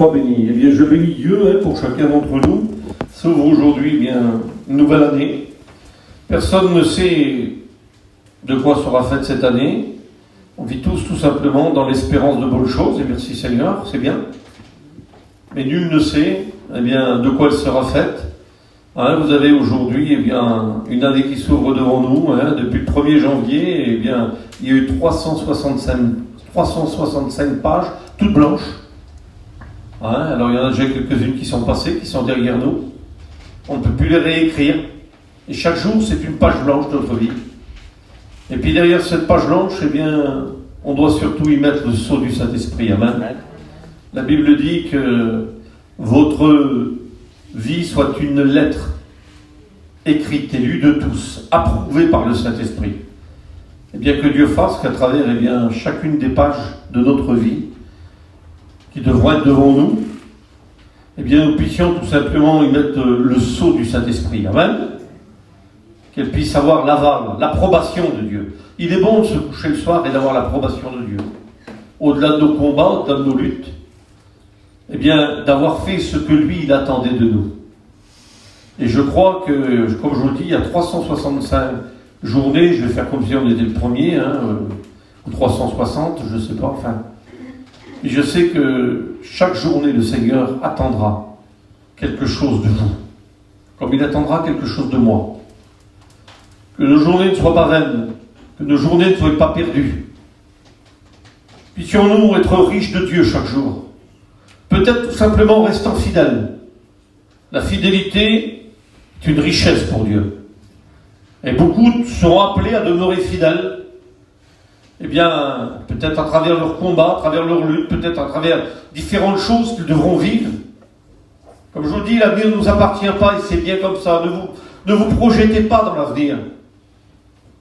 Sois béni. Eh bien, je bénis Dieu pour chacun d'entre nous. S'ouvre aujourd'hui une nouvelle année. Personne ne sait de quoi sera faite cette année. On vit tous tout simplement dans l'espérance de bonnes choses, et merci Seigneur, c'est bien. Mais nul ne sait de quoi elle sera faite. Vous avez aujourd'hui une année qui s'ouvre devant nous. Depuis le 1er janvier, il y a eu 365 pages, toutes blanches. Alors il y en a déjà quelques-unes qui sont passées, qui sont derrière nous. On ne peut plus les réécrire. Et chaque jour, c'est une page blanche de notre vie. Et puis derrière cette page blanche, on doit surtout y mettre le sceau du Saint-Esprit. Amen. La Bible dit que votre vie soit une lettre écrite et lue de tous, approuvée par le Saint-Esprit. Et bien que Dieu fasse qu'à travers chacune des pages de notre vie, qui devront être devant nous, nous puissions tout simplement y mettre le sceau du Saint-Esprit. Amen. Qu'elle puisse avoir l'aval, l'approbation de Dieu. Il est bon de se coucher le soir et d'avoir l'approbation de Dieu. Au-delà de nos combats, au-delà de nos luttes, d'avoir fait ce que lui, il attendait de nous. Et je crois que, comme je vous le dis, il y a 365 journées, je vais faire comme si on était le premier, ou 360, je ne sais pas, Et je sais que chaque journée, le Seigneur attendra quelque chose de vous, comme il attendra quelque chose de moi. Que nos journées ne soient pas vaines, que nos journées ne soient pas perdues. Puissions-nous être riches de Dieu chaque jour. Peut-être tout simplement en restant fidèles. La fidélité est une richesse pour Dieu. Et beaucoup seront appelés à demeurer fidèles. Peut-être à travers leur combat, à travers leur lutte, peut-être à travers différentes choses qu'ils devront vivre. Comme je vous dis, l'avenir ne nous appartient pas et c'est bien comme ça. Ne vous projetez pas dans l'avenir.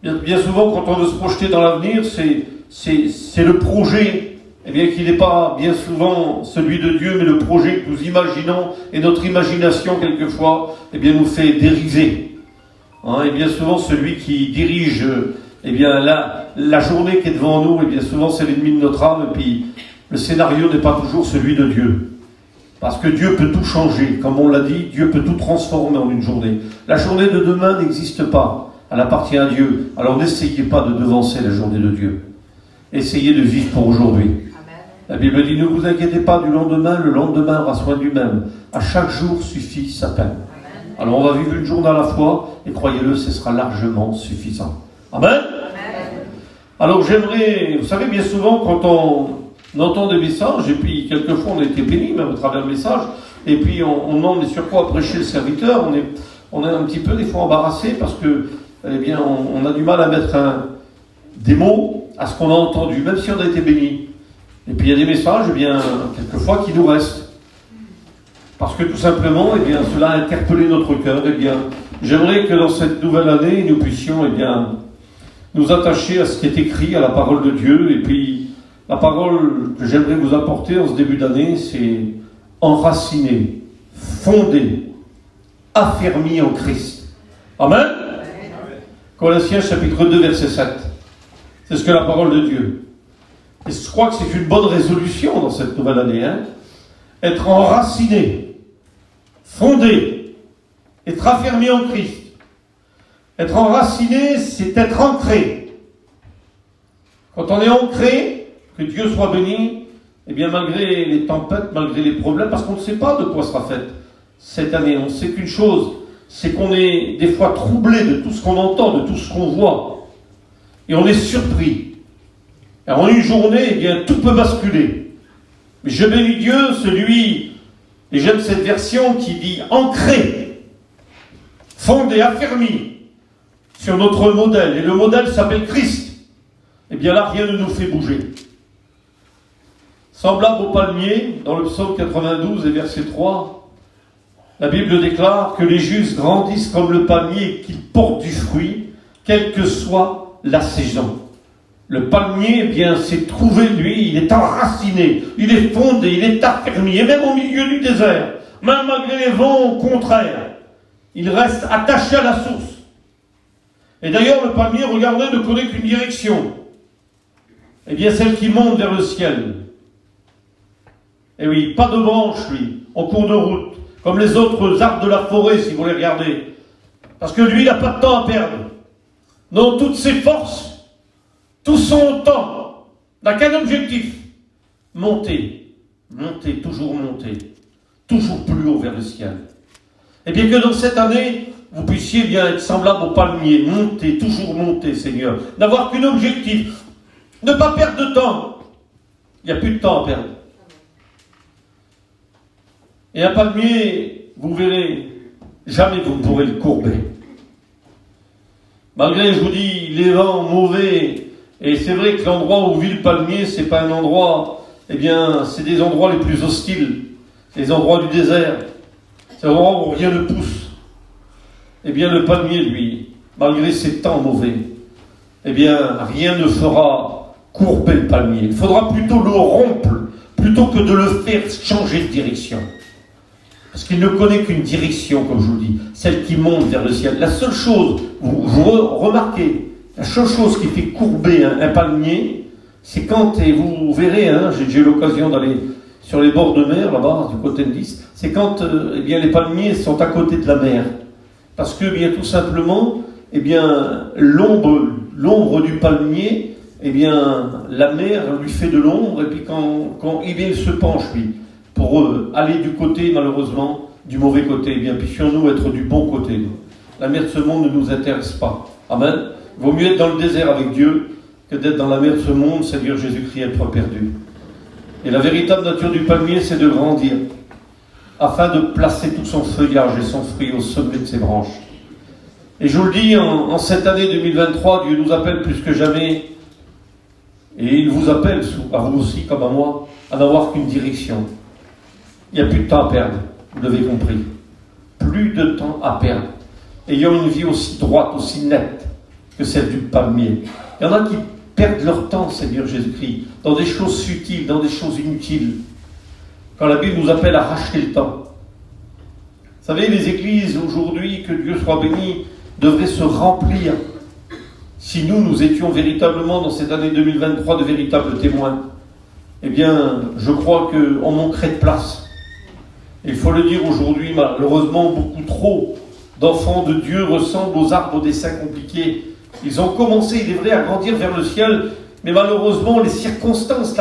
Bien souvent, quand on veut se projeter dans l'avenir, c'est le projet, qui n'est pas bien souvent celui de Dieu, mais le projet que nous imaginons, et notre imagination, quelquefois, nous fait dériver. Et bien souvent, celui qui dirige la journée qui est devant nous, bien souvent c'est l'ennemi de notre âme, et puis le scénario n'est pas toujours celui de Dieu. Parce que Dieu peut tout changer, comme on l'a dit, Dieu peut tout transformer en une journée. La journée de demain n'existe pas, elle appartient à Dieu. Alors n'essayez pas de devancer la journée de Dieu. Essayez de vivre pour aujourd'hui. Amen. La Bible dit, ne vous inquiétez pas du lendemain, le lendemain aura soin du même. À chaque jour suffit sa peine. Amen. Alors on va vivre une journée à la fois, et croyez-le, ce sera largement suffisant. Amen. Alors j'aimerais, vous savez, bien souvent quand on entend des messages, et puis quelquefois on a été bénis même à travers le message, et puis on demande sur quoi prêcher le serviteur, on est un petit peu des fois embarrassé parce que, on a du mal à mettre des mots à ce qu'on a entendu, même si on a été bénis. Et puis il y a des messages, quelquefois qui nous restent. Parce que tout simplement, cela a interpellé notre cœur. J'aimerais que dans cette nouvelle année, nous puissions, nous attacher à ce qui est écrit, à la parole de Dieu. Et puis, la parole que j'aimerais vous apporter en ce début d'année, c'est enraciné, fondé, affermi en Christ. Amen. Colossiens chapitre 2, verset 7. C'est ce que la parole de Dieu. Et je crois que c'est une bonne résolution dans cette nouvelle année. Être enraciné, fondé, être affermi en Christ. Être enraciné, c'est être ancré. Quand on est ancré, que Dieu soit béni, malgré les tempêtes, malgré les problèmes, parce qu'on ne sait pas de quoi sera faite cette année. On sait qu'une chose, c'est qu'on est des fois troublé de tout ce qu'on entend, de tout ce qu'on voit. Et on est surpris. Et en une journée, tout peut basculer. Mais je bénis Dieu, et j'aime cette version qui dit ancré, fondé, affermi sur notre modèle, et le modèle s'appelle Christ, là, rien ne nous fait bouger. Semblable au palmier, dans le psaume 92 et verset 3, la Bible déclare que les justes grandissent comme le palmier et qu'ils portent du fruit, quelle que soit la saison. Le palmier, s'est trouvé, lui, il est enraciné, il est fondé, il est affermi, et même au milieu du désert, même malgré les vents contraires, il reste attaché à la source. Et d'ailleurs, le palmier, regardez, ne connaît qu'une direction. Celle qui monte vers le ciel. Et oui, pas de branche, lui, en cours de route, comme les autres arbres de la forêt, si vous les regardez. Parce que lui, il n'a pas de temps à perdre. Non, toutes ses forces, tout son temps, n'a qu'un objectif. Monter, monter, toujours plus haut vers le ciel. Et bien que dans cette année, vous puissiez bien être semblable au palmier, monter, toujours monter, Seigneur. N'avoir qu'un objectif, ne pas perdre de temps. Il n'y a plus de temps à perdre. Et un palmier, vous verrez, jamais vous ne pourrez le courber. Malgré, je vous dis, les vents mauvais, et c'est vrai que l'endroit où vit le palmier, c'est pas un endroit, eh bien, c'est des endroits les plus hostiles, les endroits du désert, c'est un endroit où rien ne pousse. Eh bien, le palmier, lui, malgré ses temps mauvais, eh bien, rien ne fera courber le palmier. Il faudra plutôt le rompre, plutôt que de le faire changer de direction. Parce qu'il ne connaît qu'une direction, comme je vous dis, celle qui monte vers le ciel. La seule chose, vous remarquez, la seule chose qui fait courber un palmier, c'est quand, et vous verrez, hein, j'ai déjà eu l'occasion d'aller sur les bords de mer, là-bas, du côté de Nice, c'est quand eh bien, les palmiers sont à côté de la mer. Parce que, bien tout simplement, eh bien, l'ombre du palmier, eh bien, la mer lui fait de l'ombre, et puis quand eh bien, il se penche, lui, pour aller du côté, malheureusement, du mauvais côté. Eh bien, puissions-nous être du bon côté. La mer de ce monde ne nous intéresse pas. Amen. Il vaut mieux être dans le désert avec Dieu que d'être dans la mer de ce monde, c'est-à-dire Jésus-Christ être perdu. Et la véritable nature du palmier, c'est de grandir, afin de placer tout son feuillage et son fruit au sommet de ses branches. Et je vous le dis, en cette année 2023, Dieu nous appelle plus que jamais, et il vous appelle, à vous aussi comme à moi, à n'avoir qu'une direction. Il n'y a plus de temps à perdre, vous l'avez compris. Plus de temps à perdre. Ayant une vie aussi droite, aussi nette que celle du palmier. Il y en a qui perdent leur temps, Seigneur Jésus-Christ, dans des choses futiles, dans des choses inutiles. Quand la Bible nous appelle à racheter le temps. Vous savez, les églises aujourd'hui, que Dieu soit béni, devraient se remplir si nous étions véritablement dans cette année 2023 de véritables témoins. Eh bien, je crois qu'on manquerait de place. Il faut le dire aujourd'hui, malheureusement, beaucoup trop d'enfants de Dieu ressemblent aux arbres des saints compliqués. Ils ont commencé, il est vrai, à grandir vers le ciel, mais malheureusement, les circonstances,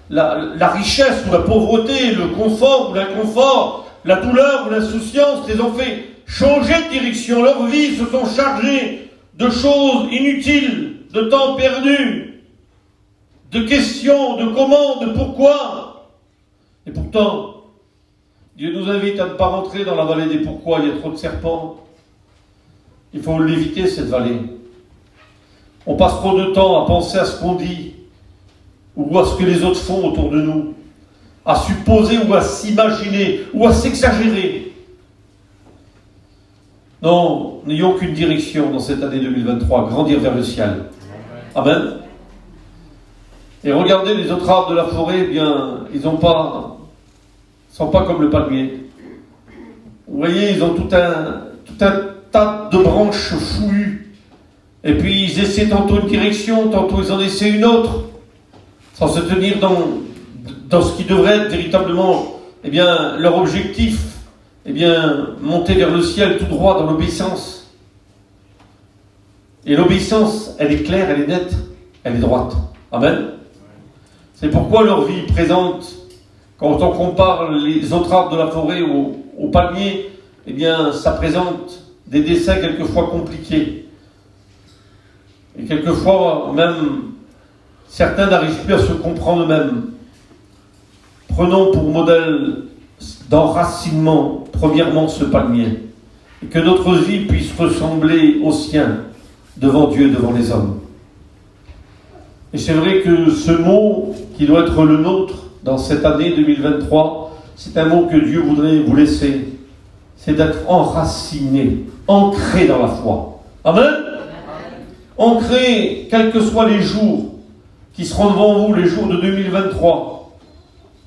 la richesse ou la pauvreté, le confort ou l'inconfort, la douleur ou l'insouciance les ont fait changer de direction. Leurs vies se sont chargées de choses inutiles, de temps perdu, de questions, de comment, de pourquoi. Et pourtant, Dieu nous invite à ne pas rentrer dans la vallée des pourquoi, il y a trop de serpents. Il faut l'éviter, cette vallée. On passe trop de temps à penser à ce qu'on dit, ou à ce que les autres font autour de nous, à supposer ou à s'imaginer, ou à s'exagérer. Non, n'ayons qu'une direction dans cette année 2023, grandir vers le ciel. Amen. Et regardez les autres arbres de la forêt, eh bien, ils sont pas comme le palmier. Vous voyez, ils ont tout un tas de branches fouillues. Et puis ils essaient tantôt une direction, tantôt ils en essaient une autre, sans se tenir dans ce qui devrait être véritablement, eh bien, leur objectif, eh bien, monter vers le ciel tout droit dans l'obéissance. Et l'obéissance, elle est claire, elle est nette, elle est droite. Amen. C'est pourquoi leur vie présente, quand on compare les autres arbres de la forêt au palmier, eh bien, ça présente des dessins quelquefois compliqués. Et quelquefois, même, certains n'arrivent plus à se comprendre eux-mêmes. Prenons pour modèle d'enracinement, premièrement, ce palmier. Et que notre vie puisse ressembler au sien, devant Dieu et devant les hommes. Et c'est vrai que ce mot, qui doit être le nôtre dans cette année 2023, c'est un mot que Dieu voudrait vous laisser. C'est d'être enraciné, ancré dans la foi. Amen. Ancré, quels que soient les jours qui seront devant vous, les jours de 2023.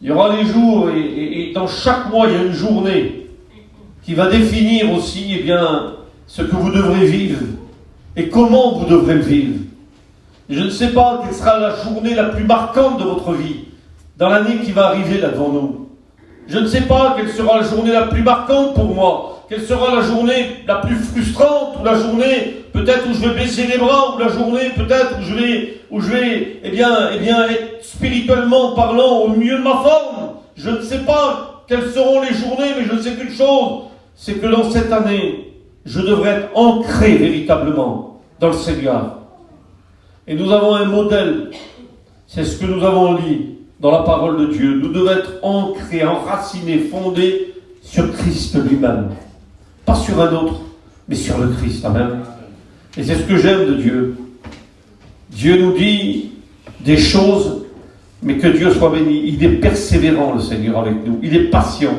Il y aura les jours, et dans chaque mois, il y a une journée qui va définir aussi, eh bien, ce que vous devrez vivre et comment vous devrez le vivre. Et je ne sais pas quelle sera la journée la plus marquante de votre vie, dans l'année qui va arriver là devant nous. Je ne sais pas quelle sera la journée la plus marquante pour moi, quelle sera la journée la plus frustrante, ou la journée peut-être où je vais baisser les bras, ou la journée peut-être où je vais être spirituellement parlant au mieux de ma forme. Je ne sais pas quelles seront les journées, mais je sais qu'une chose, c'est que dans cette année, je devrais être ancré véritablement dans le Seigneur. Et nous avons un modèle, c'est ce que nous avons lu dans la parole de Dieu. Nous devons être ancrés, enracinés, fondés sur Christ lui-même. Pas sur un autre, mais sur le Christ. Amen. Et c'est ce que j'aime de Dieu. Dieu nous dit des choses, mais que Dieu soit béni. Il est persévérant, le Seigneur, avec nous. Il est patient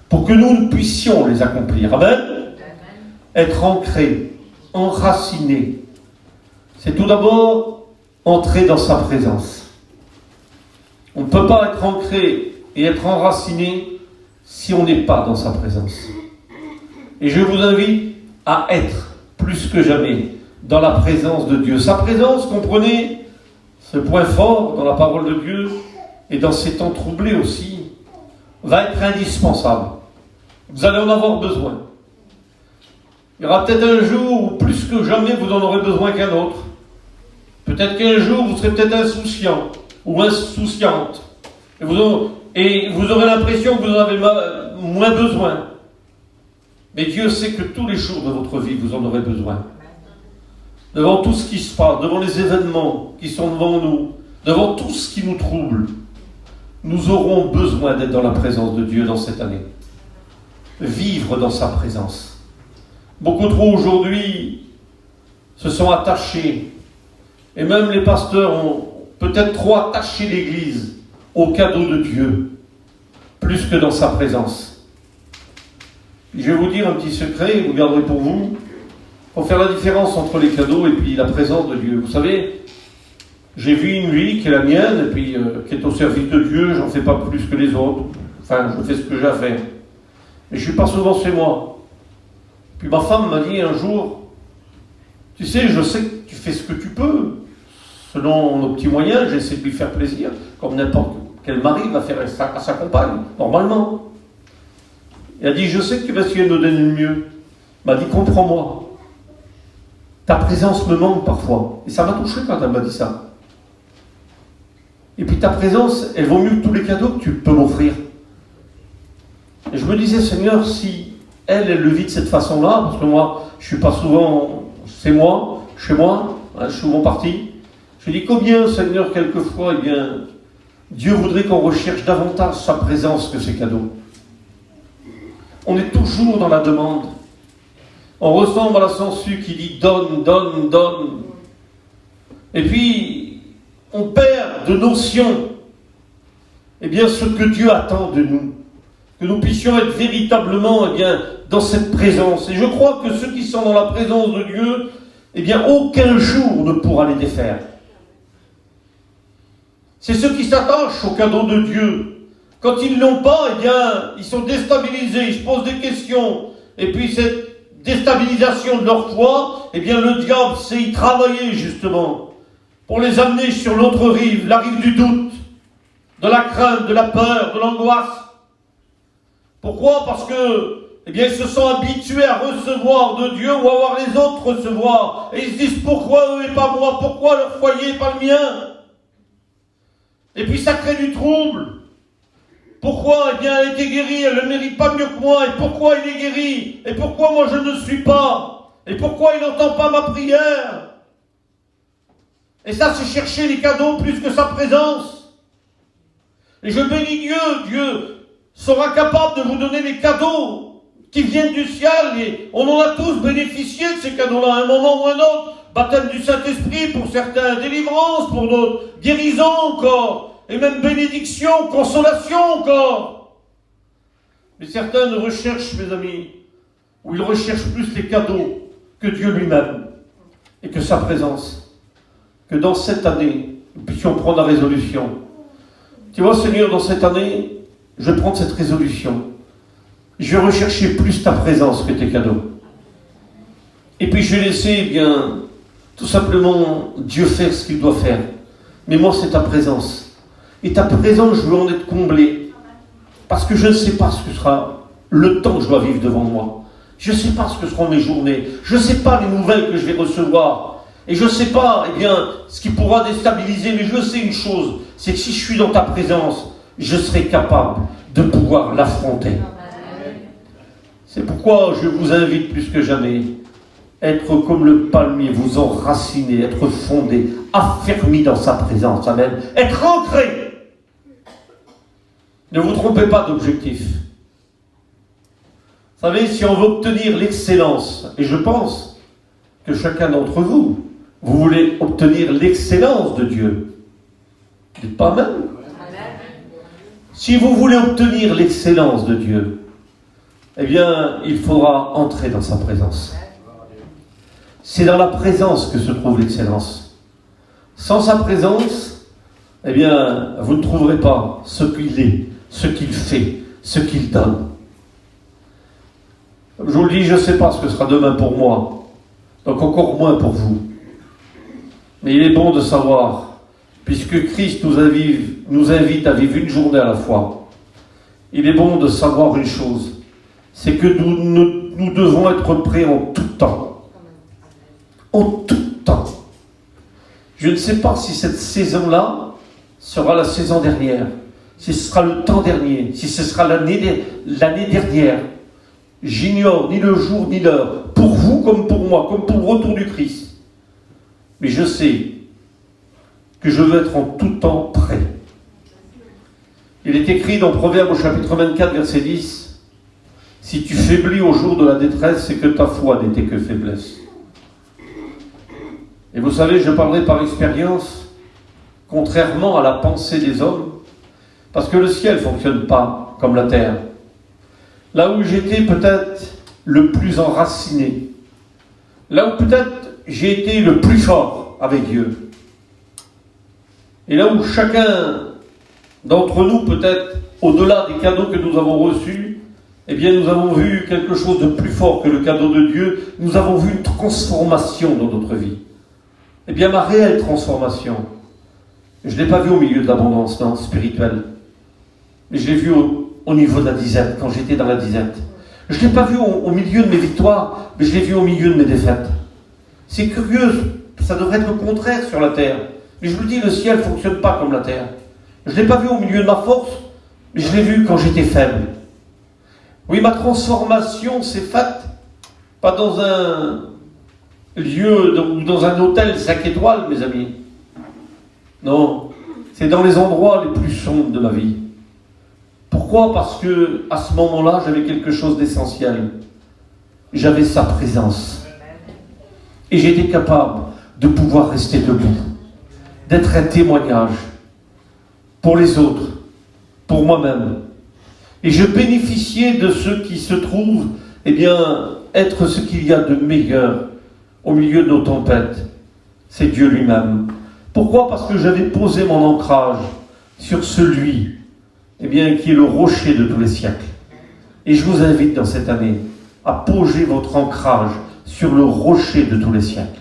pour que nous puissions les accomplir. Amen. Être ancré, enraciné, c'est tout d'abord entrer dans sa présence. On ne peut pas être ancré et être enraciné si on n'est pas dans sa présence. Et je vous invite à être plus que jamais dans la présence de Dieu. Sa présence, comprenez, ce point fort dans la parole de Dieu et dans ces temps troublés aussi, va être indispensable. Vous allez en avoir besoin. Il y aura peut-être un jour où plus que jamais vous en aurez besoin qu'un autre. Peut-être qu'un jour vous serez peut-être insouciant ou insouciante. Et vous aurez l'impression que vous en avez moins besoin. Mais Dieu sait que tous les jours de votre vie, vous en aurez besoin. Devant tout ce qui se passe, devant les événements qui sont devant nous, devant tout ce qui nous trouble, nous aurons besoin d'être dans la présence de Dieu dans cette année. Vivre dans sa présence. Beaucoup trop aujourd'hui se sont attachés, et même les pasteurs ont peut-être trop attaché l'Église au cadeau de Dieu, plus que dans sa présence. Je vais vous dire un petit secret, vous garderez pour vous, pour faire la différence entre les cadeaux et puis la présence de Dieu. Vous savez, j'ai vu une vie qui est la mienne, et puis qui est au service de Dieu, j'en fais pas plus que les autres. Enfin, je fais ce que j'ai à faire. Mais je suis pas souvent chez moi. Puis ma femme m'a dit un jour, tu sais, je sais que tu fais ce que tu peux. Selon nos petits moyens, j'essaie de lui faire plaisir, comme n'importe quel mari va faire à sa compagne, normalement. Il a dit, je sais que tu vas essayer de me donner le mieux. Il m'a dit, comprends-moi. Ta présence me manque parfois. Et ça m'a touché quand elle m'a dit ça. Et puis ta présence, elle vaut mieux que tous les cadeaux que tu peux m'offrir. Et je me disais, Seigneur, si elle le vit de cette façon-là, parce que moi, je suis pas souvent, chez moi, je suis souvent parti. Je dis, combien, Seigneur, quelquefois, Dieu voudrait qu'on recherche davantage sa présence que ses cadeaux. On est toujours dans la demande. On ressemble à la sangsue qui dit donne, donne, donne. Et puis, on perd de notion, ce que Dieu attend de nous. Que nous puissions être véritablement, dans cette présence. Et je crois que ceux qui sont dans la présence de Dieu, aucun jour ne pourra les défaire. C'est ceux qui s'attachent au cadeau de Dieu. Quand ils ne l'ont pas, ils sont déstabilisés, ils se posent des questions. Et puis cette déstabilisation de leur foi, le diable sait y travailler justement pour les amener sur l'autre rive, la rive du doute, de la crainte, de la peur, de l'angoisse. Pourquoi ? Parce que, ils se sont habitués à recevoir de Dieu ou à voir les autres recevoir. Et ils se disent, pourquoi eux et pas moi ? Pourquoi leur foyer et pas le mien ? Et puis ça crée du trouble. Pourquoi ? Elle a été guérie, elle ne mérite pas mieux que moi. Et pourquoi il est guéri ? Et pourquoi moi je ne suis pas ? Et pourquoi il n'entend pas ma prière ? Et ça, c'est chercher les cadeaux plus que sa présence. Et je bénis Dieu, Dieu sera capable de vous donner les cadeaux qui viennent du ciel. Et on en a tous bénéficié de ces cadeaux-là, à un moment ou à un autre. Baptême du Saint-Esprit pour certains, délivrance pour d'autres, guérison encore, et même bénédiction, consolation encore. Mais certains ne recherchent, mes amis, ou ils recherchent plus les cadeaux que Dieu lui-même, et que sa présence. Que dans cette année, nous puissions prendre la résolution. Tu vois, Seigneur, dans cette année, je vais prendre cette résolution. Je vais rechercher plus ta présence que tes cadeaux. Et puis je vais laisser, tout simplement, Dieu faire ce qu'il doit faire. Mais moi, c'est ta présence. Et ta présence, je veux en être comblé. Parce que je ne sais pas ce que sera le temps que je dois vivre devant moi. Je ne sais pas ce que seront mes journées. Je ne sais pas les nouvelles que je vais recevoir. Et je ne sais pas, eh bien, ce qui pourra déstabiliser. Mais je sais une chose, c'est que si je suis dans ta présence, je serai capable de pouvoir l'affronter. C'est pourquoi je vous invite plus que jamais, être comme le palmier, vous enraciner, être fondé, affermi dans sa présence. Amen. Être ancré. Ne vous trompez pas d'objectif. Vous savez, si on veut obtenir l'excellence, et je pense que chacun d'entre vous, vous voulez obtenir l'excellence de Dieu. Dites pas même. Si vous voulez obtenir l'excellence de Dieu, eh bien, il faudra entrer dans sa présence. C'est dans la présence que se trouve l'excellence. Sans sa présence, eh bien, vous ne trouverez pas ce qu'il est, ce qu'il fait, ce qu'il donne. Comme je vous le dis, je ne sais pas ce que sera demain pour moi, donc encore moins pour vous. Mais il est bon de savoir, puisque Christ nous invite à vivre une journée à la fois, il est bon de savoir une chose, c'est que nous devons être prêts en tout temps. En tout temps. Je ne sais pas si cette saison-là sera la saison dernière, si ce sera le temps dernier, si ce sera l'année dernière. J'ignore ni le jour ni l'heure, pour vous comme pour moi, comme pour le retour du Christ. Mais je sais que je veux être en tout temps prêt. Il est écrit dans Proverbe au chapitre 24, verset 10, « Si tu faiblis au jour de la détresse, c'est que ta foi n'était que faiblesse. » Et vous savez, je parlerai par expérience, contrairement à la pensée des hommes, parce que le ciel ne fonctionne pas comme la terre. Là où j'étais peut-être le plus enraciné, là où peut-être j'ai été le plus fort avec Dieu, et là où chacun d'entre nous, peut-être au-delà des cadeaux que nous avons reçus, eh bien nous avons vu quelque chose de plus fort que le cadeau de Dieu, nous avons vu une transformation dans notre vie. Eh bien ma réelle transformation, je ne l'ai pas vue au milieu de l'abondance spirituelle, mais je l'ai vue au niveau de la disette, quand j'étais dans la disette. Je ne l'ai pas vue au milieu de mes victoires, mais je l'ai vue au milieu de mes défaites. C'est curieux, ça devrait être le contraire sur la terre. Mais je vous le dis, le ciel ne fonctionne pas comme la terre. Je ne l'ai pas vu au milieu de ma force, mais je l'ai vu quand j'étais faible. Oui, ma transformation s'est faite, pas dans un lieu, dans un hôtel 5 étoiles, mes amis. Non, c'est dans les endroits les plus sombres de ma vie. Pourquoi ? Parce que à ce moment-là, j'avais quelque chose d'essentiel. J'avais sa présence. Et j'étais capable de pouvoir rester debout, d'être un témoignage pour les autres, pour moi-même. Et je bénéficiais de ce qui se trouve, eh bien, être ce qu'il y a de meilleur au milieu de nos tempêtes. C'est Dieu lui-même. Pourquoi ? Parce que j'avais posé mon ancrage sur celui, eh bien, qui est le rocher de tous les siècles. Et je vous invite dans cette année à poser votre ancrage sur le rocher de tous les siècles.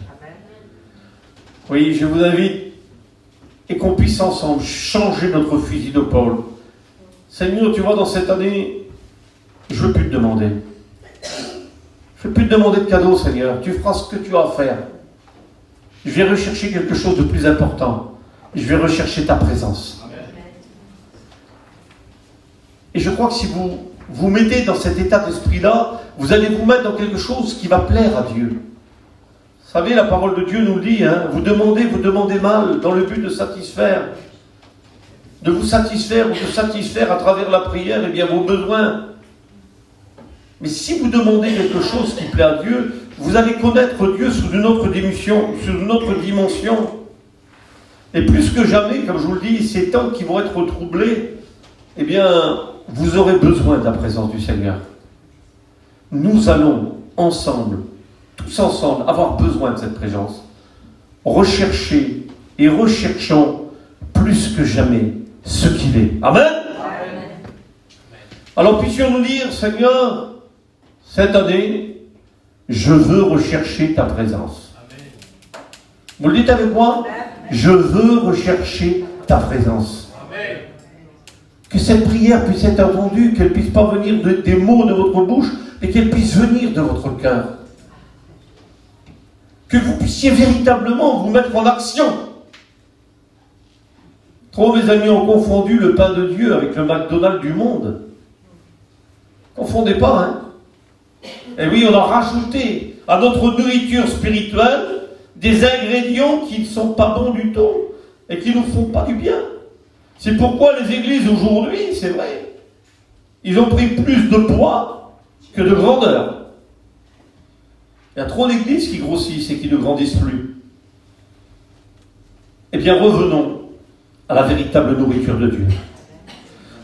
Oui, je vous invite et qu'on puisse ensemble changer notre fusil d'épaule. Seigneur, tu vois, dans cette année, je ne veux plus te demander. Je ne veux plus te demander de cadeaux, Seigneur. Tu feras ce que tu as à faire. Je vais rechercher quelque chose de plus important. Je vais rechercher ta présence. Amen. Et je crois que si vous vous mettez dans cet état d'esprit-là, vous allez vous mettre dans quelque chose qui va plaire à Dieu. Vous savez, la parole de Dieu nous le dit, hein, vous demandez mal dans le but de vous satisfaire ou de satisfaire à travers la prière, eh bien, vos besoins. Mais si vous demandez quelque chose qui plaît à Dieu, vous allez connaître Dieu sous une autre dimension. Et plus que jamais, comme je vous le dis, ces temps qui vont être troublés, eh bien, vous aurez besoin de la présence du Seigneur. Nous allons ensemble, tous ensemble, avoir besoin de cette présence. Rechercher et recherchons plus que jamais ce qu'il est. Amen. Amen. Alors puissions-nous dire, Seigneur, cette année, je veux rechercher ta présence. Amen. Vous le dites avec moi ? Je veux rechercher ta présence. Amen. Que cette prière puisse être entendue, qu'elle ne puisse pas venir des mots de votre bouche, mais qu'elle puisse venir de votre cœur. Que vous puissiez véritablement vous mettre en action. Trop, mes amis, ont confondu le pain de Dieu avec le McDonald's du monde. Confondez pas, hein. Et oui, on a rajouté à notre nourriture spirituelle des ingrédients qui ne sont pas bons du tout et qui ne nous font pas du bien. C'est pourquoi les églises aujourd'hui, c'est vrai, ils ont pris plus de poids que de grandeur. Il y a trop d'églises qui grossissent et qui ne grandissent plus. Eh bien, revenons à la véritable nourriture de Dieu.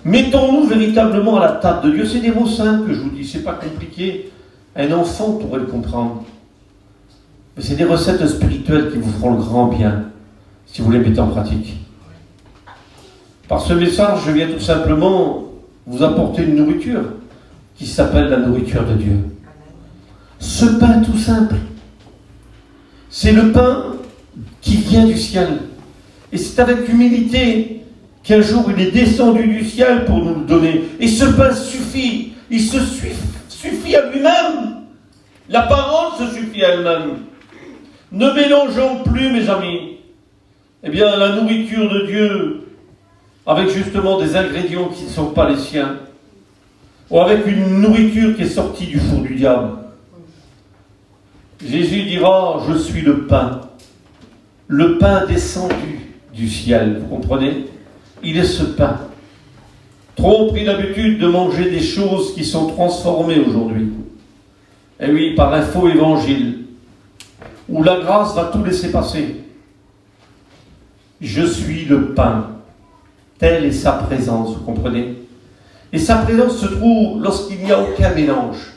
Mettons-nous véritablement à la table de Dieu. C'est des mots simples que je vous dis, c'est pas compliqué. Un enfant pourrait le comprendre. Mais c'est des recettes spirituelles qui vous feront le grand bien si vous les mettez en pratique. Par ce message, je viens tout simplement vous apporter une nourriture qui s'appelle la nourriture de Dieu. Ce pain tout simple, c'est le pain qui vient du ciel. Et c'est avec humilité qu'un jour il est descendu du ciel pour nous le donner. Et ce pain suffit, il se suffit à lui-même. La parole se suffit à elle-même. Ne mélangeons plus, mes amis, eh bien, la nourriture de Dieu avec justement des ingrédients qui ne sont pas les siens, ou avec une nourriture qui est sortie du four du diable. Jésus dira, je suis le pain descendu du ciel, vous comprenez? Il est ce pain. Trop ont pris l'habitude de manger des choses qui sont transformées aujourd'hui. Et oui, par un faux évangile, où la grâce va tout laisser passer. Je suis le pain. Telle est sa présence, vous comprenez? Et sa présence se trouve lorsqu'il n'y a aucun mélange.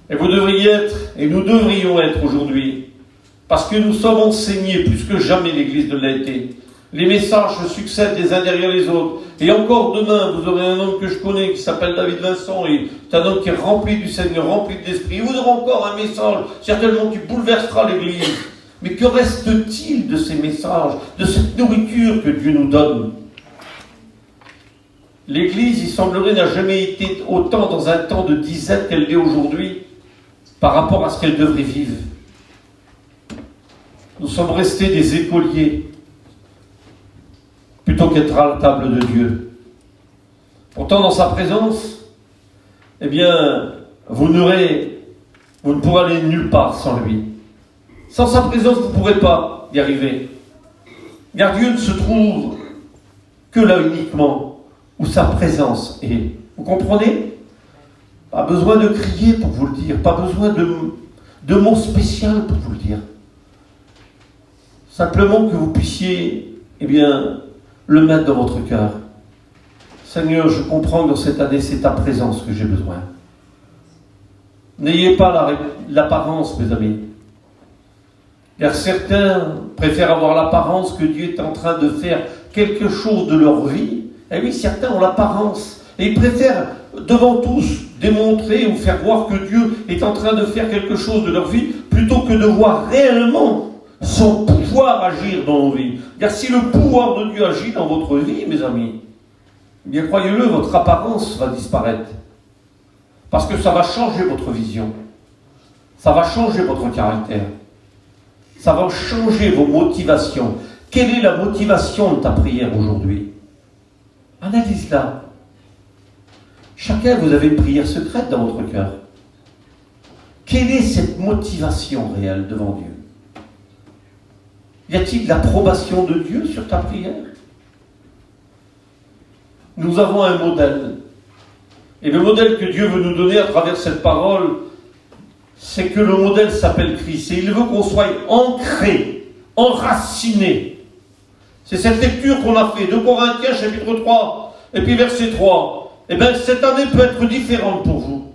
Et vous devriez être, et nous devrions être aujourd'hui, parce que nous sommes enseignés plus que jamais, l'Église de l'a été. Les messages se succèdent les uns derrière les autres. Et encore demain, vous aurez un homme que je connais qui s'appelle David Vincent, et c'est un homme qui est rempli du Seigneur, rempli de l'Esprit. Vous aurez encore un message, certainement qui bouleversera l'Église. Mais que reste-t-il de ces messages, de cette nourriture que Dieu nous donne? L'Église, il semblerait, n'a jamais été autant dans un temps de disette qu'elle l'est aujourd'hui, par rapport à ce qu'elle devrait vivre. Nous sommes restés des écoliers, plutôt qu'être à la table de Dieu. Pourtant, dans sa présence, eh bien, vous ne pourrez aller nulle part sans lui. Sans sa présence, vous ne pourrez pas y arriver. Car Dieu ne se trouve que là uniquement où sa présence est. Vous comprenez? Pas besoin de crier pour vous le dire, pas besoin de mots spéciaux pour vous le dire. Simplement que vous puissiez, eh bien, le mettre dans votre cœur. Seigneur, je comprends que dans cette année, c'est ta présence que j'ai besoin. N'ayez pas l'apparence, mes amis. Car certains préfèrent avoir l'apparence que Dieu est en train de faire quelque chose de leur vie. Et oui, certains ont l'apparence. Et ils préfèrent, devant tous, démontrer ou faire voir que Dieu est en train de faire quelque chose de leur vie, plutôt que de voir réellement son pouvoir agir dans nos vies. Car si le pouvoir de Dieu agit dans votre vie, mes amis, eh bien croyez-le, votre apparence va disparaître. Parce que ça va changer votre vision. Ça va changer votre caractère. Ça va changer vos motivations. Quelle est la motivation de ta prière aujourd'hui? Analyse-la. Chacun, vous avez une prière secrète dans votre cœur. Quelle est cette motivation réelle devant Dieu? Y a-t-il l'approbation de Dieu sur ta prière? Nous avons un modèle. Et le modèle que Dieu veut nous donner à travers cette parole, c'est que le modèle s'appelle Christ. Et il veut qu'on soit ancré, enraciné. C'est cette lecture qu'on a fait, 2 Corinthiens chapitre 3, et puis verset 3. Eh bien, cette année peut être différente pour vous.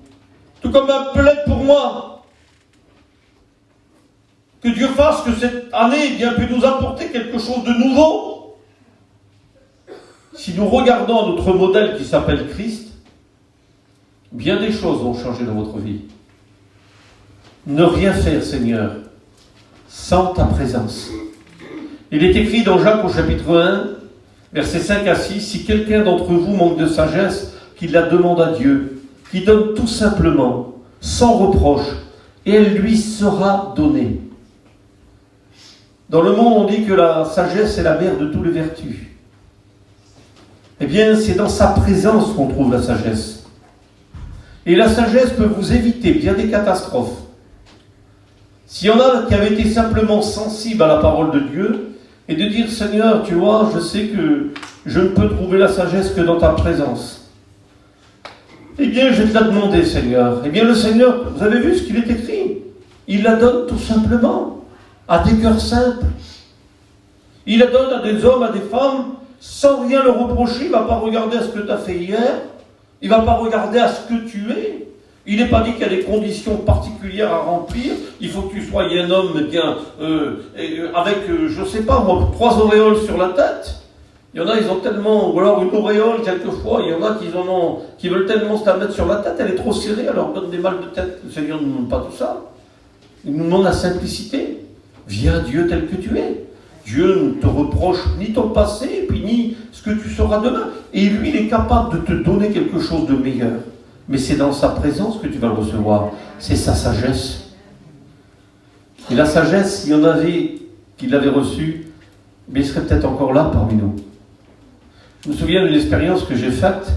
Tout comme elle peut l'être pour moi. Que Dieu fasse que cette année, eh bien, peut nous apporter quelque chose de nouveau. Si nous regardons notre modèle qui s'appelle Christ, bien des choses vont changer dans votre vie. Ne rien faire, Seigneur, sans ta présence. Il est écrit dans Jacques au chapitre 1, Versets 5 à 6, si quelqu'un d'entre vous manque de sagesse, qu'il la demande à Dieu, qui donne tout simplement, sans reproche, et elle lui sera donnée. Dans le monde, on dit que la sagesse est la mère de toutes les vertus. Eh bien, c'est dans sa présence qu'on trouve la sagesse. Et la sagesse peut vous éviter bien des catastrophes. S'il y en a qui avaient été simplement sensibles à la parole de Dieu, et de dire, Seigneur, tu vois, je sais que je ne peux trouver la sagesse que dans ta présence. Eh bien, je vais te la demander, Seigneur. Eh bien, le Seigneur, vous avez vu ce qu'il est écrit? Il la donne tout simplement à des cœurs simples. Il la donne à des hommes, à des femmes, sans rien leur reprocher. Il ne va pas regarder à ce que tu as fait hier. Il ne va pas regarder à ce que tu es. Il n'est pas dit qu'il y a des conditions particulières à remplir. Il faut que tu sois un homme bien, avec, je ne sais pas moi, 3 auréoles sur la tête. Il y en a, ils ont tellement, ou alors une auréole quelquefois, il y en a qui veulent tellement se la mettre sur la tête, elle est trop serrée, elle leur donne des mal de tête. Le Seigneur ne nous demande pas tout ça. Il nous demande la simplicité. Viens Dieu tel que tu es. Dieu ne te reproche ni ton passé, puis ni ce que tu seras demain. Et lui, il est capable de te donner quelque chose de meilleur. Mais c'est dans sa présence que tu vas le recevoir. C'est sa sagesse. Et la sagesse, s'il y en avait qui l'avaient reçue, mais il serait peut-être encore là parmi nous. Je me souviens d'une expérience que j'ai faite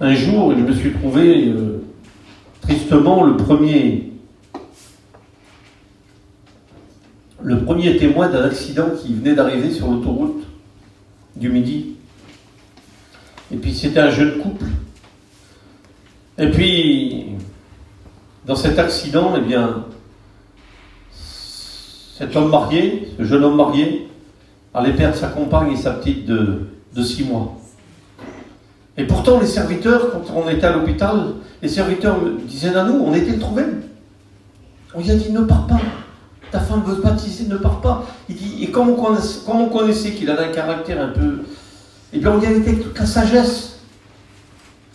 un jour, et je me suis trouvé tristement le premier témoin d'un accident qui venait d'arriver sur l'autoroute du Midi. Et puis c'était un jeune couple. Et puis, dans cet accident, eh bien, cet homme marié, ce jeune homme marié, allait perdre sa compagne et sa petite de 6 mois. Et pourtant, les serviteurs, quand on était à l'hôpital, les serviteurs me disaient à nous, on était le trouver. On lui a dit, ne pars pas. Ta femme veut se baptiser, ne pars pas. Il dit, et comme on connaissait qu'il avait un caractère un peu... Eh bien, on y avait avec toute la sagesse.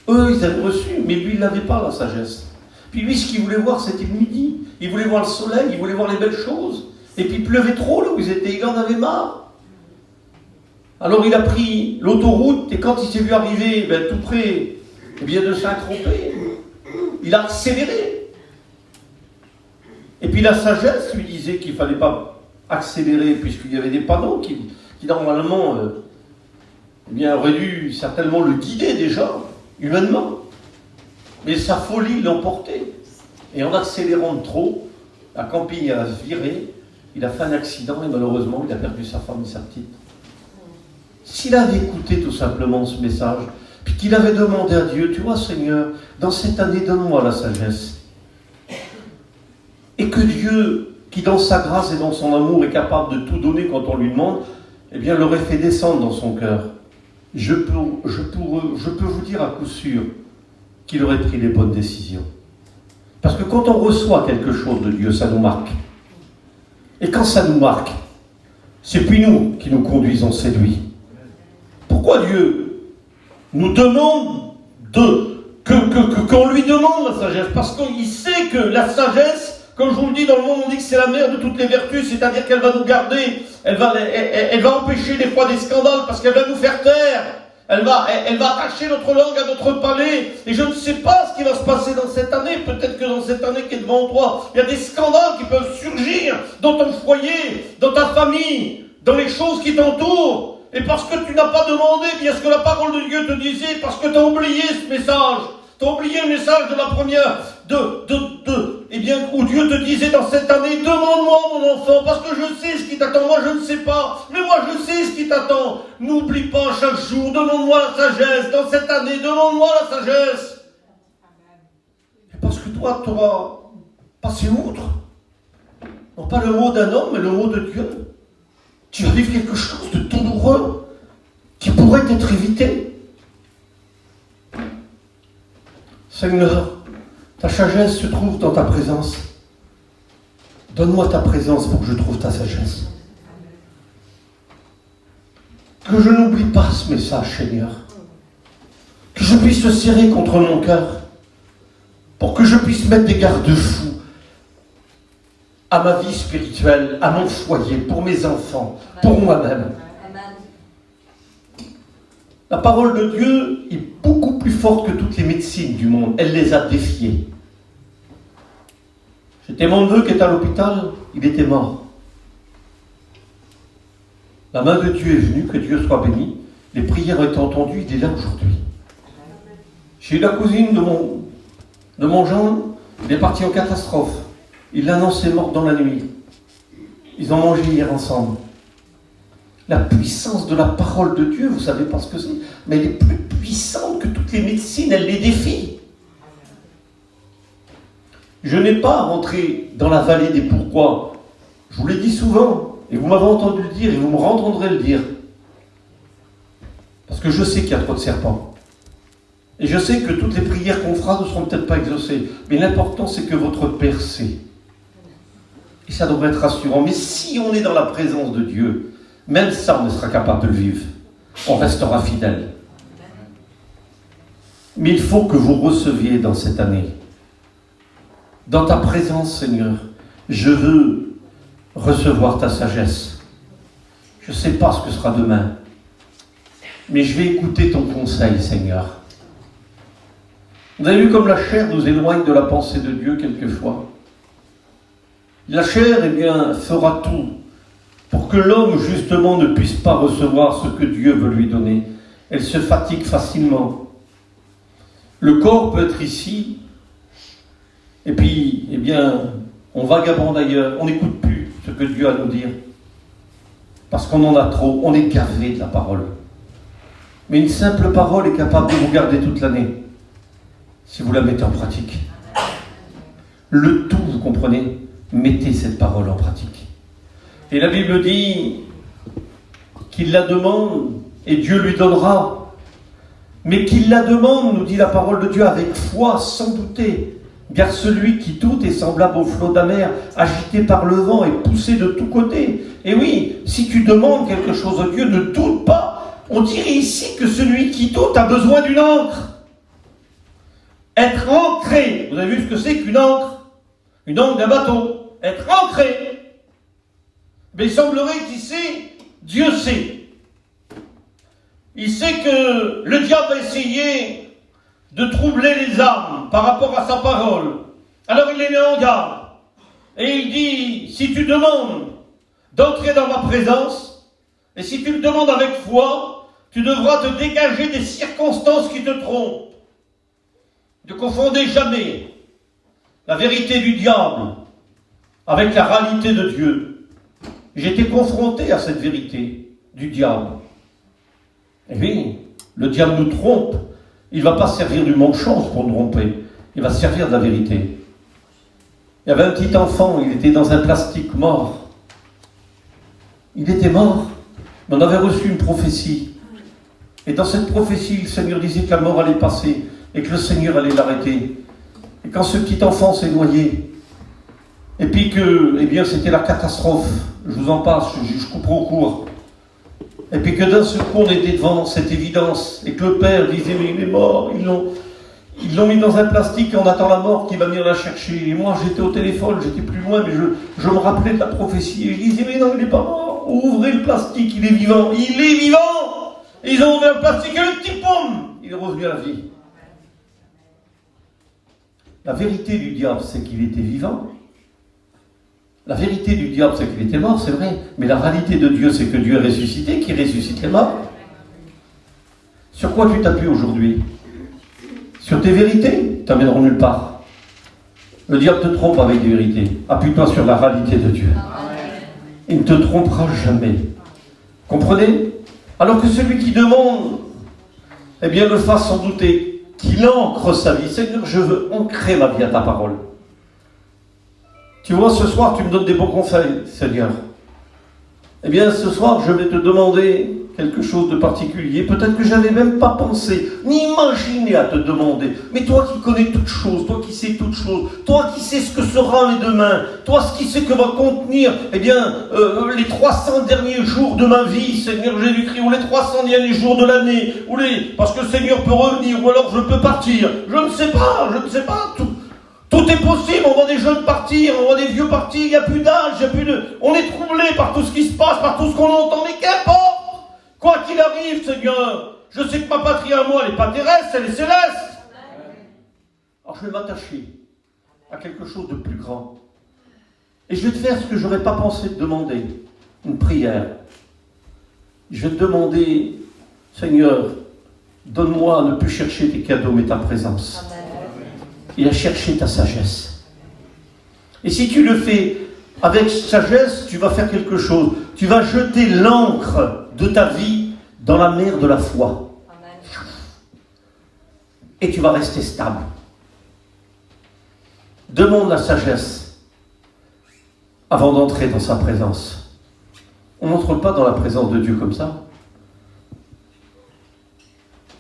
Eux, ils avaient reçu, mais lui, il n'avait pas la sagesse. Puis lui, ce qu'il voulait voir, c'était le midi. Il voulait voir le soleil, il voulait voir les belles choses. Et puis il pleuvait trop là où ils étaient, il en avait marre. Alors il a pris l'autoroute, et quand il s'est vu arriver tout près de Saint-Tropez, il a accéléré. Et puis la sagesse lui disait qu'il ne fallait pas accélérer, puisqu'il y avait des panneaux qui normalement auraient dû certainement le guider déjà, humainement. Mais sa folie l'emportait. Et en accélérant de trop, la camping a viré, il a fait un accident et malheureusement il a perdu sa femme et sa petite. S'il avait écouté tout simplement ce message, puis qu'il avait demandé à Dieu, tu vois Seigneur, dans cette année donne-moi la sagesse. Et que Dieu, qui dans sa grâce et dans son amour est capable de tout donner quand on lui demande, eh bien l'aurait fait descendre dans son cœur. Je peux vous dire à coup sûr qu'il aurait pris les bonnes décisions. Parce que quand on reçoit quelque chose de Dieu, ça nous marque. Et quand ça nous marque, c'est puis nous qui nous conduisons séduits. Pourquoi Dieu nous demande qu'on lui demande la sagesse? Parce qu'il sait que la sagesse, comme je vous le dis, dans le monde on dit que c'est la mère de toutes les vertus, c'est-à-dire qu'elle va nous garder, elle va empêcher des fois des scandales parce qu'elle va nous faire taire. Elle va attacher notre langue à notre palais. Et je ne sais pas ce qui va se passer dans cette année. Peut-être que dans cette année qui est devant toi, il y a des scandales qui peuvent surgir dans ton foyer, dans ta famille, dans les choses qui t'entourent. Et parce que tu n'as pas demandé bien ce que la parole de Dieu te disait, parce que tu as oublié ce message. Tu as oublié le message de la première, où Dieu te disait dans cette année, demande-moi mon enfant, parce que je sais ce qui t'attend, moi je ne sais pas, mais moi je sais ce qui t'attend. N'oublie pas chaque jour, demande-moi la sagesse, dans cette année, demande-moi la sagesse. Et parce que toi, tu auras passé outre, non pas le mot d'un homme, mais le mot de Dieu. Tu vas vivre quelque chose de douloureux qui pourrait être évité. Seigneur, ta sagesse se trouve dans ta présence. Donne-moi ta présence pour que je trouve ta sagesse. Que je n'oublie pas ce message, Seigneur. Que je puisse le serrer contre mon cœur. Pour que je puisse mettre des garde-fous à ma vie spirituelle, à mon foyer, pour mes enfants, pour moi-même. La parole de Dieu est beaucoup plus forte que toutes les médecines du monde. Elle les a défiées. J'étais mon neveu qui est à l'hôpital, il était mort. La main de Dieu est venue, que Dieu soit béni. Les prières ont été entendues, il est là aujourd'hui. J'ai eu la cousine de mon gendre, il est parti en catastrophe. Il l'a annoncé mort dans la nuit. Ils ont mangé hier ensemble. La puissance de la parole de Dieu, vous ne savez pas ce que c'est, mais elle est plus puissante que toutes les médecines, elle les défie. Je n'ai pas rentré dans la vallée des pourquoi. Je vous l'ai dit souvent, et vous m'avez entendu le dire, et vous me entendrez le dire. Parce que je sais qu'il y a trop de serpents. Et je sais que toutes les prières qu'on fera ne seront peut-être pas exaucées. Mais l'important, c'est que votre Père sait. Et ça devrait être rassurant. Mais si on est dans la présence de Dieu, même ça, on ne sera capable de le vivre. On restera fidèle. Mais il faut que vous receviez dans cette année, dans ta présence, Seigneur, je veux recevoir ta sagesse. Je ne sais pas ce que sera demain, mais je vais écouter ton conseil, Seigneur. Vous avez vu comme la chair nous éloigne de la pensée de Dieu quelquefois. La chair, eh bien, fera tout pour que l'homme, justement, ne puisse pas recevoir ce que Dieu veut lui donner. Elle se fatigue facilement. Le corps peut être ici, et puis, eh bien, on vagabonde ailleurs, on n'écoute plus ce que Dieu a à nous dire. Parce qu'on en a trop, on est gavé de la parole. Mais une simple parole est capable de vous garder toute l'année, si vous la mettez en pratique. Le tout, vous comprenez, mettez cette parole en pratique. Et la Bible dit qu'il la demande et Dieu lui donnera. Mais qu'il la demande, nous dit la parole de Dieu, avec foi, sans douter. Car celui qui doute est semblable au flot de la mer, agité par le vent et poussé de tous côtés. Et oui, si tu demandes quelque chose à Dieu, ne doute pas. On dirait ici que celui qui doute a besoin d'une ancre. Être ancré. Vous avez vu ce que c'est qu'une ancre? Une ancre d'un bateau. Être ancré. Mais il semblerait qu'ici, Dieu sait. Il sait que le diable a essayé de troubler les âmes par rapport à sa parole. Alors il les met en garde. Et il dit, si tu demandes d'entrer dans ma présence, et si tu le demandes avec foi, tu devras te dégager des circonstances qui te trompent. Ne confondez jamais la vérité du diable avec la réalité de Dieu. J'étais confronté à cette vérité du diable. Et oui, le diable nous trompe. Il ne va pas servir du manchance pour nous tromper. Il va servir de la vérité. Il y avait un petit enfant, il était dans un plastique mort. Il était mort, mais on avait reçu une prophétie. Et dans cette prophétie, le Seigneur disait que la mort allait passer et que le Seigneur allait l'arrêter. Et quand ce petit enfant s'est noyé, et puis que, eh bien, c'était la catastrophe, je vous en passe, je couperai au court. Et puis que d'un seul coup, on était devant cette évidence, et que le père disait, mais il est mort, ils l'ont mis dans un plastique et on attend la mort qui va venir la chercher. Et moi, j'étais au téléphone, j'étais plus loin, mais je me rappelais de la prophétie, et je disais, mais non, il n'est pas mort, ouvrez le plastique, il est vivant, il est vivant! Et ils ont ouvert le plastique, et le petit pomme, il est revenu à la vie. La vérité du diable, c'est qu'il était vivant. La vérité du diable, c'est qu'il était mort, c'est vrai. Mais la réalité de Dieu, c'est que Dieu est ressuscité, qui ressuscite les morts. Sur quoi tu t'appuies aujourd'hui? Sur tes vérités? Ils t'emmèneront nulle part. Le diable te trompe avec des vérités. Appuie-toi sur la réalité de Dieu. Il ne te trompera jamais. Comprenez? Alors que celui qui demande, eh bien, le fasse sans douter. Qu'il ancre sa vie. Seigneur, je veux ancrer ma vie à ta parole. Tu vois, ce soir, tu me donnes des bons conseils, Seigneur. Eh bien, ce soir, je vais te demander quelque chose de particulier. Peut-être que je n'avais même pas pensé, ni imaginé à te demander. Mais toi qui connais toutes choses, toi qui sais toutes choses, toi qui sais ce que sera les demain, toi qui sais que va contenir, eh bien, les 300 derniers jours de ma vie, Seigneur Jésus-Christ, ou les 300 derniers jours de l'année, parce que le Seigneur peut revenir, ou alors je peux partir. Je ne sais pas, Tout est possible, on voit des jeunes partir, on voit des vieux partir, il n'y a plus d'âge, on est troublé par tout ce qui se passe, par tout ce qu'on entend, mais qu'importe, quoi qu'il arrive, Seigneur, Je sais que ma patrie à moi, elle n'est pas terrestre, elle est céleste. Alors je vais m'attacher à quelque chose de plus grand. Et je vais te faire ce que je n'aurais pas pensé te demander, une prière. Je vais te demander, Seigneur, donne-moi à ne plus chercher tes cadeaux, mais ta présence. Amen. Et à chercher ta sagesse. Et si tu le fais avec sagesse, tu vas faire quelque chose. Tu vas jeter l'encre de ta vie dans la mer de la foi. Amen. Et tu vas rester stable. Demande la sagesse avant d'entrer dans sa présence. On n'entre pas dans la présence de Dieu comme ça.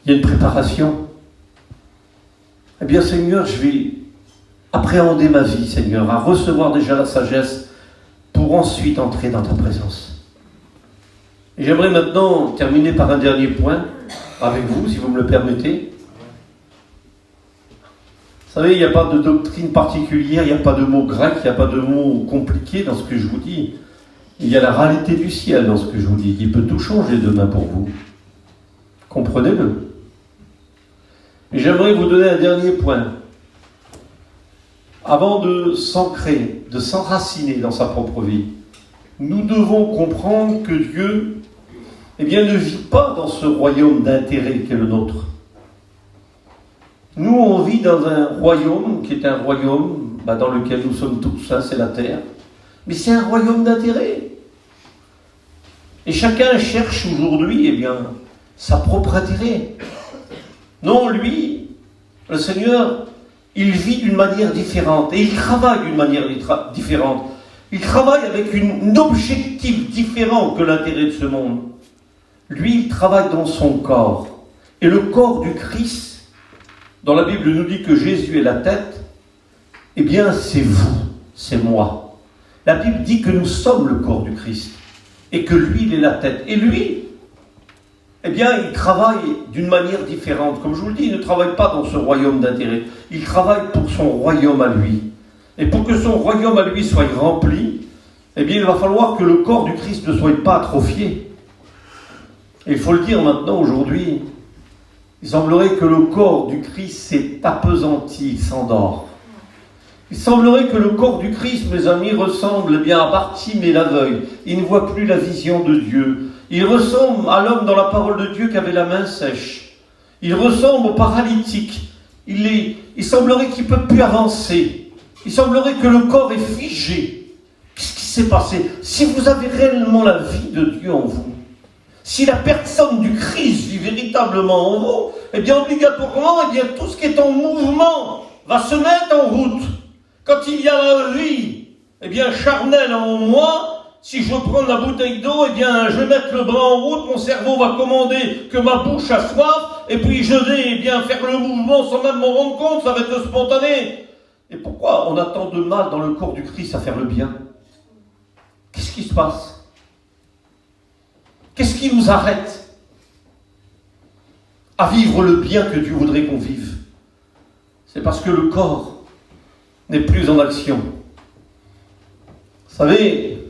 Il y a une préparation. Eh bien, Seigneur, je vais appréhender ma vie, Seigneur, à recevoir déjà la sagesse pour ensuite entrer dans ta présence. Et j'aimerais maintenant terminer par un dernier point avec vous, si vous me le permettez. Vous savez, il n'y a pas de doctrine particulière, il n'y a pas de mots grecs, il n'y a pas de mots compliqués dans ce que je vous dis. Il y a la réalité du ciel dans ce que je vous dis, qui peut tout changer demain pour vous. Comprenez-le. Et j'aimerais vous donner un dernier point. Avant de s'ancrer, de s'enraciner dans sa propre vie, nous devons comprendre que Dieu, ne vit pas dans ce royaume d'intérêt qu'est le nôtre. Nous, on vit dans un royaume qui est un royaume dans lequel nous sommes tous, c'est la terre. Mais c'est un royaume d'intérêt. Et chacun cherche aujourd'hui, sa propre intérêt. Non, lui, le Seigneur, il vit d'une manière différente et il travaille d'une manière différente. Il travaille avec un objectif différent que l'intérêt de ce monde. Lui, il travaille dans son corps. Et le corps du Christ, dans la Bible nous dit que Jésus est la tête, c'est vous, c'est moi. La Bible dit que nous sommes le corps du Christ et que lui, il est la tête. Et lui, il travaille d'une manière différente. Comme je vous le dis, il ne travaille pas dans ce royaume d'intérêt. Il travaille pour son royaume à lui. Et pour que son royaume à lui soit rempli, il va falloir que le corps du Christ ne soit pas atrophié. Et il faut le dire maintenant, aujourd'hui, il semblerait que le corps du Christ s'est appesanti, s'endort. Il semblerait que le corps du Christ, mes amis, ressemble à Bartimée et l'aveugle. Il ne voit plus la vision de Dieu. Il ressemble à l'homme dans la parole de Dieu qui avait la main sèche. Il ressemble au paralytique. Il semblerait qu'il ne peut plus avancer. Il semblerait que le corps est figé. Qu'est-ce qui s'est passé? Si vous avez réellement la vie de Dieu en vous, si la personne du Christ vit véritablement en vous, obligatoirement, tout ce qui est en mouvement va se mettre en route. Quand il y a la vie, charnelle en moi, si je veux prendre la bouteille d'eau, je vais mettre le bras en route, mon cerveau va commander que ma bouche a soif, et puis je vais faire le mouvement sans même m'en rendre compte, ça va être spontané. Et pourquoi on a tant de mal dans le corps du Christ à faire le bien? Qu'est-ce qui se passe? Qu'est-ce qui nous arrête à vivre le bien que Dieu voudrait qu'on vive? C'est parce que le corps n'est plus en action. Vous savez,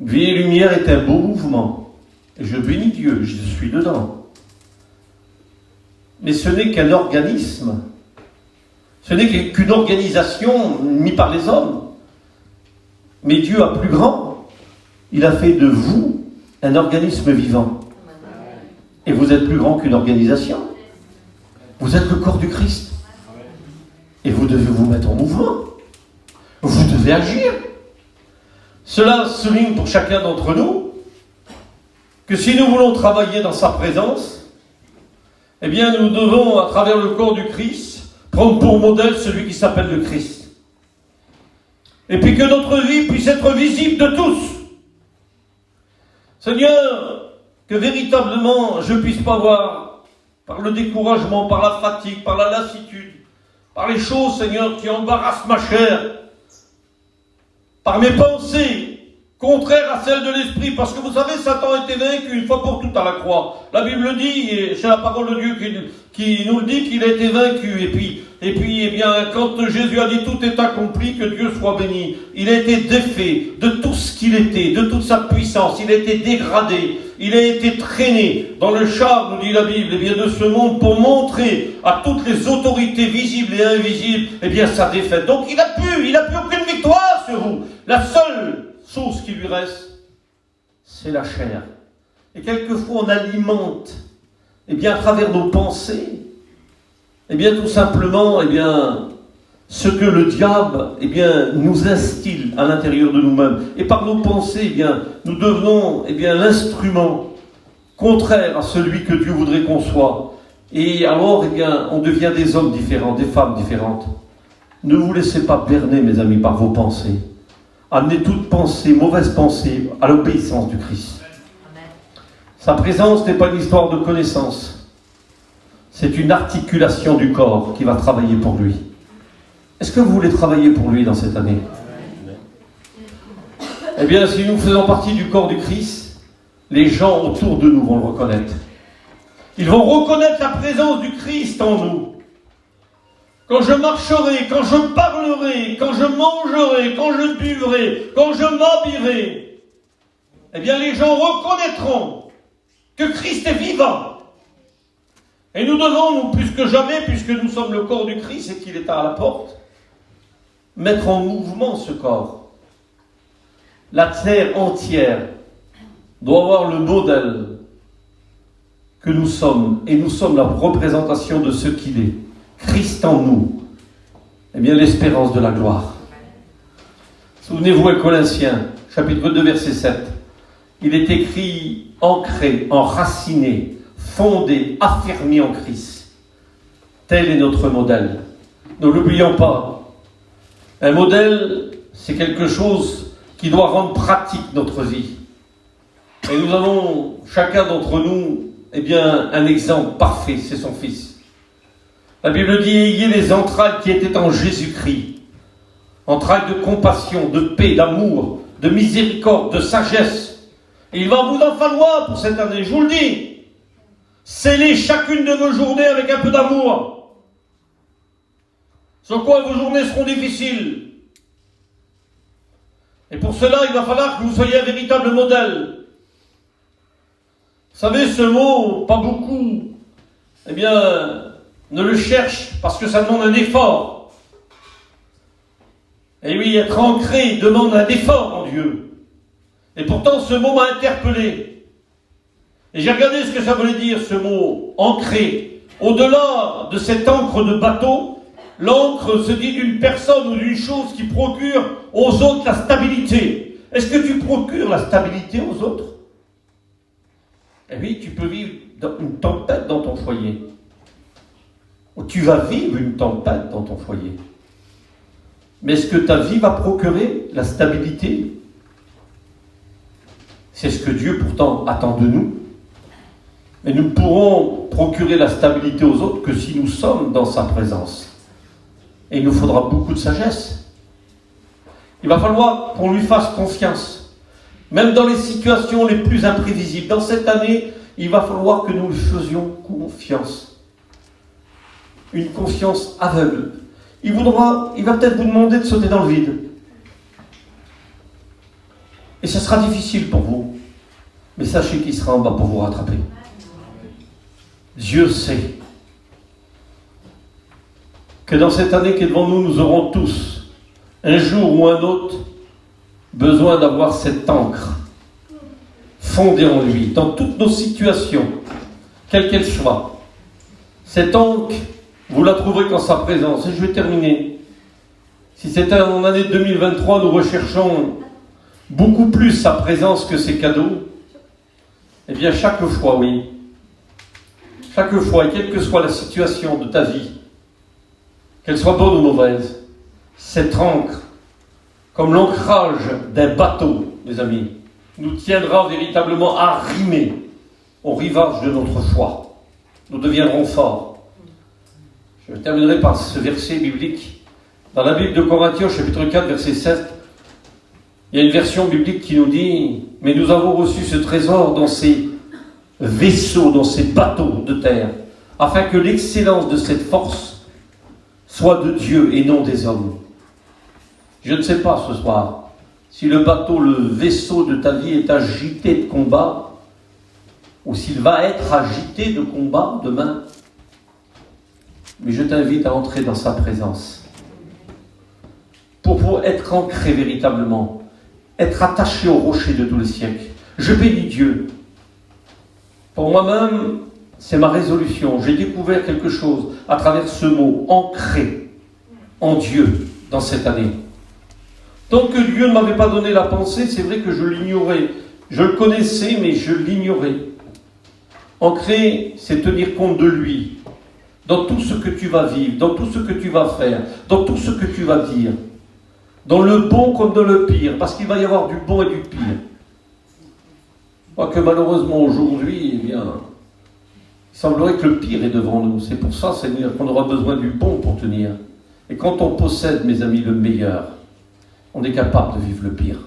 Vie et Lumière est un beau mouvement. Et je bénis Dieu, je suis dedans. Mais ce n'est qu'un organisme. Ce n'est qu'une organisation mise par les hommes. Mais Dieu a plus grand. Il a fait de vous un organisme vivant. Et vous êtes plus grand qu'une organisation. Vous êtes le corps du Christ. Et vous devez vous mettre en mouvement. Vous devez agir. Cela souligne pour chacun d'entre nous que si nous voulons travailler dans sa présence, nous devons, à travers le corps du Christ, prendre pour modèle celui qui s'appelle le Christ. Et puis que notre vie puisse être visible de tous. Seigneur, que véritablement je ne puisse pas voir, par le découragement, par la fatigue, par la lassitude, par les choses, Seigneur, qui embarrassent ma chair, par mes pensées contraires à celles de l'esprit, parce que vous savez, Satan a été vaincu une fois pour toutes à la croix. La Bible dit, et c'est la parole de Dieu qui nous le dit, qu'il a été vaincu. Et puis Et puis, eh bien, quand Jésus a dit tout est accompli, que Dieu soit béni, il a été défait de tout ce qu'il était, de toute sa puissance, il a été dégradé, il a été traîné dans le char, nous dit la Bible, eh bien, de ce monde pour montrer à toutes les autorités visibles et invisibles, eh bien, sa défaite. Donc, il a plus aucune victoire sur vous. La seule chose qui lui reste, c'est la chair. Et quelquefois, on alimente, eh bien, à travers nos pensées, eh bien, tout simplement, eh bien, ce que le diable, eh bien, nous instille à l'intérieur de nous-mêmes. Et par nos pensées, eh bien, nous devenons, eh bien, l'instrument contraire à celui que Dieu voudrait qu'on soit. Et alors, eh bien, on devient des hommes différents, des femmes différentes. Ne vous laissez pas berner, mes amis, par vos pensées. Amenez toute pensée, mauvaise pensée, à l'obéissance du Christ. Sa présence n'est pas une histoire de connaissance. C'est une articulation du corps qui va travailler pour lui. Est-ce que vous voulez travailler pour lui dans cette année? Eh bien, si nous faisons partie du corps du Christ, les gens autour de nous vont le reconnaître. Ils vont reconnaître la présence du Christ en nous. Quand je marcherai, quand je parlerai, quand je mangerai, quand je buvrai, quand je m'habillerai, eh bien, les gens reconnaîtront que Christ est vivant. Et nous devons, nous, plus que jamais, puisque nous sommes le corps du Christ et qu'il est à la porte, mettre en mouvement ce corps. La terre entière doit avoir le modèle que nous sommes, et nous sommes la représentation de ce qu'il est. Christ en nous, eh bien l'espérance de la gloire. Souvenez-vous à Colossiens, chapitre 2, verset 7. Il est écrit, ancré, enraciné, fondé, affermi en Christ. Tel est notre modèle. Ne l'oublions pas. Un modèle, c'est quelque chose qui doit rendre pratique notre vie. Et nous avons, chacun d'entre nous, eh bien, un exemple parfait, c'est son Fils. La Bible dit, ayez les entrailles qui étaient en Jésus-Christ. Entrailles de compassion, de paix, d'amour, de miséricorde, de sagesse. Et il va vous en falloir pour cette année, je vous le dis. Scellez chacune de vos journées avec un peu d'amour. Sans quoi vos journées seront difficiles. Et pour cela, il va falloir que vous soyez un véritable modèle. Vous savez, ce mot, pas beaucoup, eh bien, ne le cherche parce que ça demande un effort. Et oui, être ancré demande un effort en Dieu. Et pourtant, ce mot m'a interpellé. Et j'ai regardé ce que ça voulait dire, ce mot ancré. Au-delà de cette encre de bateau, l'encre se dit d'une personne ou d'une chose qui procure aux autres la stabilité. Est-ce que tu procures la stabilité aux autres? Eh oui, tu peux vivre une tempête dans ton foyer. Ou tu vas vivre une tempête dans ton foyer. Mais est-ce que ta vie va procurer la stabilité? C'est ce que Dieu pourtant attend de nous. Mais nous ne pourrons procurer la stabilité aux autres que si nous sommes dans sa présence. Et il nous faudra beaucoup de sagesse. Il va falloir qu'on lui fasse confiance. Même dans les situations les plus imprévisibles. Dans cette année, il va falloir que nous lui faisions confiance. Une confiance aveugle. Il va peut-être vous demander de sauter dans le vide. Et ce sera difficile pour vous. Mais sachez qu'il sera en bas pour vous rattraper. Dieu sait que dans cette année qui est devant nous, nous aurons tous, un jour ou un autre, besoin d'avoir cette encre fondée en lui, dans toutes nos situations, quelles qu'elles soient. Cette encre, vous la trouverez qu'en sa présence. Et je vais terminer. Si c'était en année 2023, nous recherchons beaucoup plus sa présence que ses cadeaux, eh bien chaque fois, oui. Chaque fois, et quelle que soit la situation de ta vie, qu'elle soit bonne ou mauvaise, cette encre, comme l'ancrage d'un bateau, mes amis, nous tiendra véritablement arrimés au rivage de notre foi. Nous deviendrons forts. Je terminerai par ce verset biblique. Dans la Bible de Corinthiens, chapitre 4, verset 7, il y a une version biblique qui nous dit « Mais nous avons reçu ce trésor dans ces vaisseaux, dans ces bateaux de terre, afin que l'excellence de cette force soit de Dieu et non des hommes. Je ne sais pas ce soir si le bateau, le vaisseau de ta vie est agité de combat ou s'il va être agité de combat demain. Mais je t'invite à entrer dans sa présence pour être ancré véritablement, être attaché au rocher de tous les siècles. Je bénis Dieu. Pour moi-même, c'est ma résolution. J'ai découvert quelque chose à travers ce mot, ancré en Dieu dans cette année. Tant que Dieu ne m'avait pas donné la pensée, c'est vrai que je l'ignorais. Je le connaissais, mais je l'ignorais. Ancré, c'est tenir compte de lui, dans tout ce que tu vas vivre, dans tout ce que tu vas faire, dans tout ce que tu vas dire. Dans le bon comme dans le pire, parce qu'il va y avoir du bon et du pire. Quoique malheureusement aujourd'hui, eh bien, il semblerait que le pire est devant nous. C'est pour ça, Seigneur, qu'on aura besoin du bon pour tenir. Et quand on possède, mes amis, le meilleur, on est capable de vivre le pire.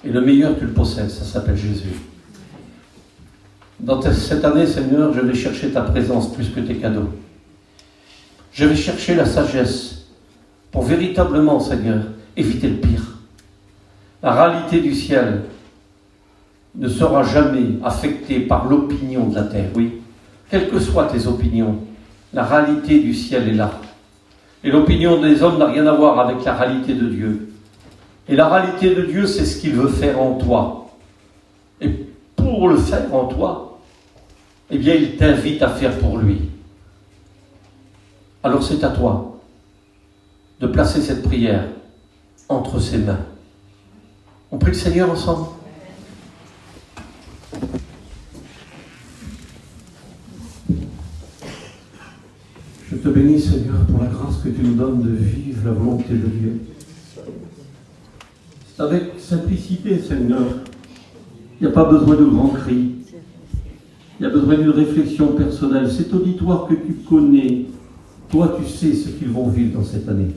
Et le meilleur, tu le possèdes, ça s'appelle Jésus. Dans cette année, Seigneur, je vais chercher ta présence plus que tes cadeaux. Je vais chercher la sagesse pour véritablement, Seigneur, éviter le pire. La réalité du ciel ne sera jamais affectée par l'opinion de la terre, oui. Quelles que soient tes opinions, la réalité du ciel est là. Et l'opinion des hommes n'a rien à voir avec la réalité de Dieu. Et la réalité de Dieu, c'est ce qu'il veut faire en toi. Et pour le faire en toi, eh bien, il t'invite à faire pour lui. Alors c'est à toi de placer cette prière entre ses mains. On prie le Seigneur ensemble. Je te bénis, Seigneur, pour la grâce que tu nous donnes de vivre la volonté de Dieu. C'est avec simplicité, Seigneur. Il n'y a pas besoin de grands cris. Il y a besoin d'une réflexion personnelle. Cet auditoire que tu connais, toi, tu sais ce qu'ils vont vivre dans cette année.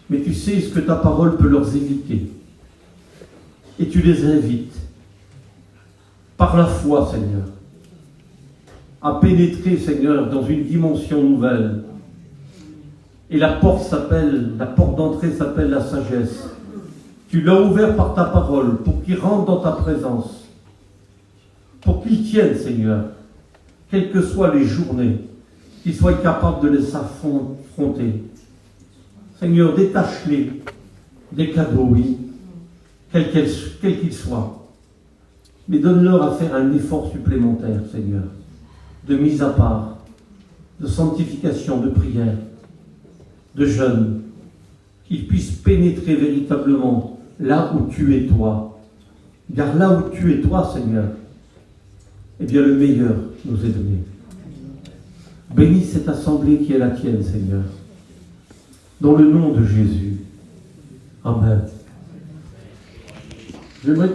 Mais tu sais ce que ta parole peut leur éviter. Et tu les invites, par la foi, Seigneur, à pénétrer, Seigneur, dans une dimension nouvelle. Et la porte d'entrée s'appelle la sagesse. Tu l'as ouvert par ta parole pour qu'ils rentrent dans ta présence. Pour qu'ils tiennent, Seigneur, quelles que soient les journées, qu'ils soient capables de les affronter. Seigneur, détache-les des cadeaux, oui, quels qu'ils soient. Mais donne-leur à faire un effort supplémentaire, Seigneur, de mise à part, de sanctification, de prière, de jeûne, qu'ils puissent pénétrer véritablement là où tu es toi. Car là où tu es toi, Seigneur, eh bien le meilleur nous est donné. Bénis cette assemblée qui est la tienne, Seigneur. Dans le nom de Jésus. Amen. J'aimerais